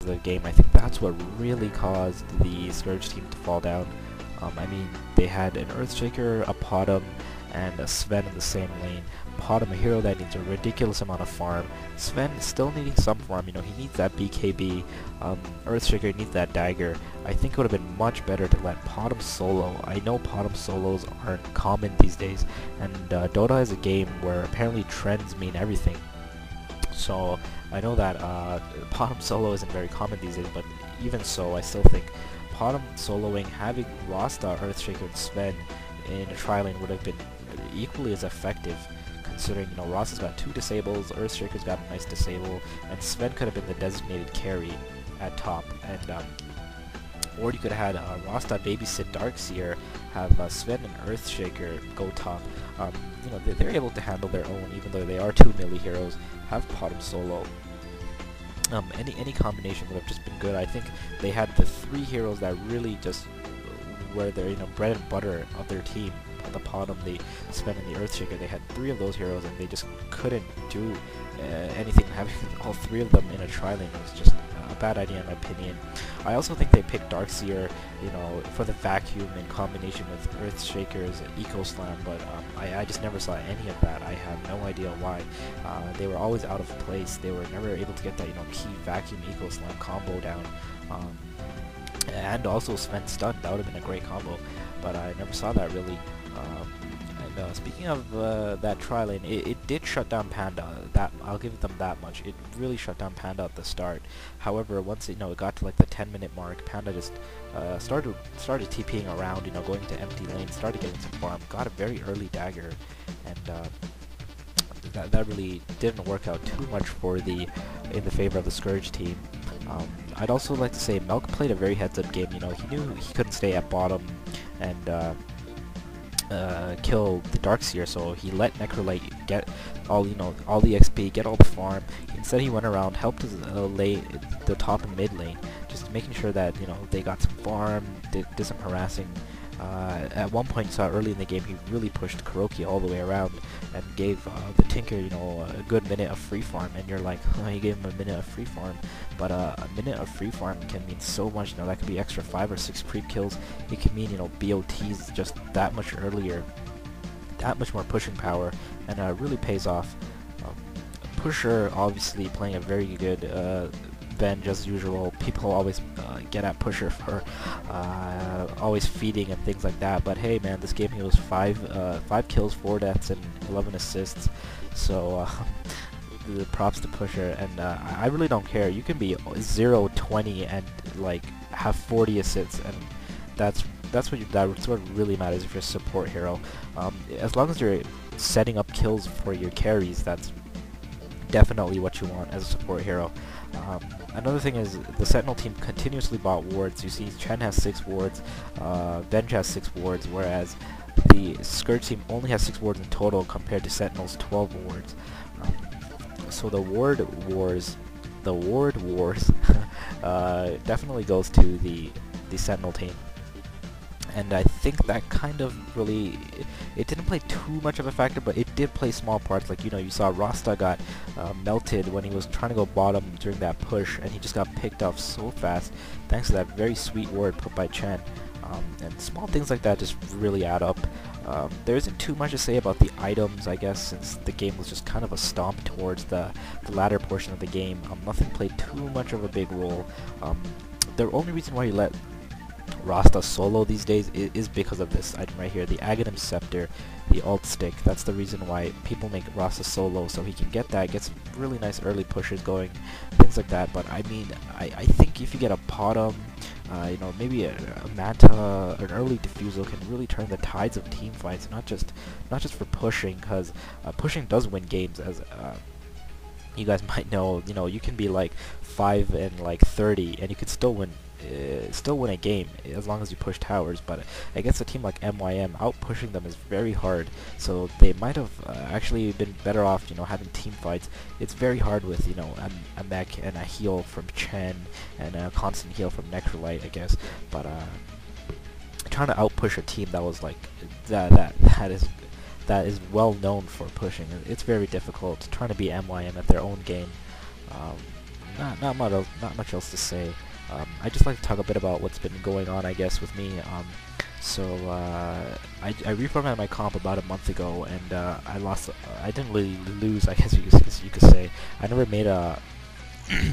the game. I think that's what really caused the Scourge team to fall down. I mean, they had an Earthshaker, a PotM, and a Sven in the same lane. PotM, a hero that needs a ridiculous amount of farm. Sven is still needing some farm, you know, he needs that BKB. Earthshaker needs that dagger. I think it would have been much better to let PotM solo. I know PotM solos aren't common these days, and Dota is a game where apparently trends mean everything. So I know that PotM solo isn't very common these days, but even so, I still think PotM soloing, having Rhasta, Earthshaker, and Sven in a tri-lane would have been equally as effective, considering, you know, Rhasta's got 2 disables, Earthshaker's got a nice disable, and Sven could have been the designated carry at top, and or you could have had Rhasta babysit Darkseer, have Sven and Earthshaker go top. You know, they're able to handle their own, even though they are 2 melee heroes. Have PotM solo. Any combination would have just been good. I think they had the 3 heroes that really just were their, you know, bread and butter of their team. The PotM, the Sven, and the Earthshaker. They had 3 of those heroes, and they just couldn't do anything. Having all 3 of them in a tri-lane was just a bad idea in my opinion. I also think they picked Darkseer, you know, for the vacuum in combination with Earthshaker's Eco Slam, but I just never saw any of that. I have no idea why. They were always out of place. They were never able to get that, you know, key vacuum Eco Slam combo down. And also Sven stun, that would have been a great combo, but I never saw that really. And speaking of that tri-lane, it did shut down Panda. That I'll give them that much. It really shut down Panda at the start. However, once it got to like the 10-minute mark, Panda just started TPing around, you know, going to empty lanes, started getting some farm, got a very early dagger, and that really didn't work out too much in the favor of the Scourge team. I'd also like to say Maelk played a very heads-up game. You know, he knew he couldn't stay at bottom and kill the Darkseer, so he let Necrolyte get all the XP, get all the farm. Instead, he went around, helped his the top and mid lane, just making sure that they got some farm, did some harassing. At one point, saw early in the game, he really pushed KuroKy all the way around and gave the Tinker, a good minute of free farm. And you're like, oh, he gave him a minute of free farm, but a minute of free farm can mean so much. That could be extra 5 or 6 creep kills. It can mean BOTs just that much earlier, that much more pushing power, and really pays off. Pusher obviously playing a very good Venge as usual. People always get at Pusher for always feeding and things like that, but hey man, this game he was 5 kills, 4 deaths, and 11 assists, so the props to Pusher. And I really don't care. You can be 0-20 and like have 40 assists, and that's what really matters if you're a support hero. As long as you're setting up kills for your carries, that's definitely what you want as a support hero. Another thing is the Sentinel team continuously bought wards. You see Chen has 6 wards, Venge has 6 wards, whereas the Scourge team only has 6 wards in total compared to Sentinel's 12 wards. So the ward wars definitely goes to the Sentinel team. And I think that kind of really, it didn't play too much of a factor, but it did play small parts. Like, you saw Rhasta got melted when he was trying to go bottom during that push, and he just got picked off so fast thanks to that very sweet ward put by Chen. And small things like that just really add up. There isn't too much to say about the items, I guess, since the game was just kind of a stomp towards the latter portion of the game. Nothing played too much of a big role. The only reason why you let Rhasta solo these days is because of this item right here, the Aghanim Scepter, the ult stick. That's the reason why people make Rhasta solo, so he can get some really nice early pushes going, things like that. But I mean, I think if you get a PotM, maybe a Manta, an early Diffusal can really turn the tides of team fights, not just for pushing, because pushing does win games, as you guys might know. You can be like 5 and like 30, and you could still win a game as long as you push towers. But against a team like MYM, out pushing them is very hard, so they might have actually been better off having team fights. It's very hard with a mech and a heal from Chen and a constant heal from Necrolyte, I guess. But trying to out push a team that was like that is well known for pushing, it's very difficult. Trying to beat MYM at their own game, not much else to say. I just like to talk a bit about what's been going on, I guess, with me. I reformatted my comp about a month ago, and I lost. I didn't really lose, I guess you could say. I never made a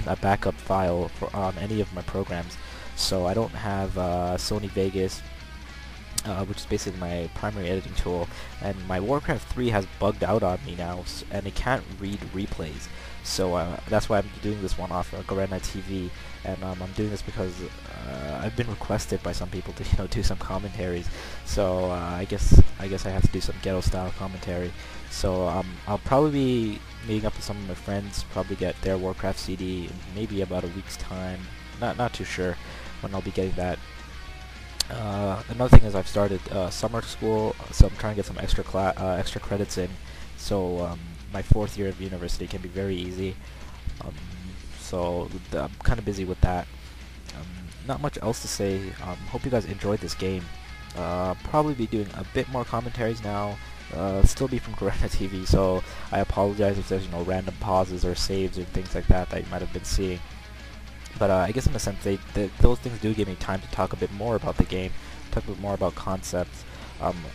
a backup file on any of my programs, so I don't have Sony Vegas, which is basically my primary editing tool, and my Warcraft 3 has bugged out on me now, and it can't read replays. So that's why I'm doing this one off Garena TV, and I'm doing this because I've been requested by some people to do some commentaries. So I guess I have to do some ghetto style commentary. So I'll probably be meeting up with some of my friends, probably get their Warcraft CD in maybe about a week's time. Not too sure when I'll be getting that. Another thing is I've started summer school, so I'm trying to get some extra credits in. So my 4th year of university can be very easy. So I'm kind of busy with that. Not much else to say. Hope you guys enjoyed this game. Probably be doing a bit more commentaries now. Still be from Garena TV, so I apologize if there's random pauses or saves or things like that you might have been seeing. But I guess in a sense, those things do give me time to talk a bit more about the game, talk a bit more about concepts.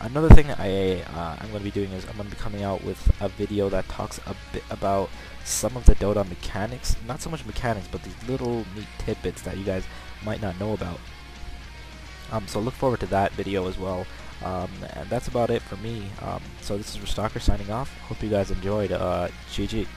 Another thing I'm going to be doing is I'm going to be coming out with a video that talks a bit about some of the Dota mechanics. Not so much mechanics, but these little neat tidbits that you guys might not know about. So look forward to that video as well. And that's about it for me. So this is Restocker signing off. Hope you guys enjoyed. GG.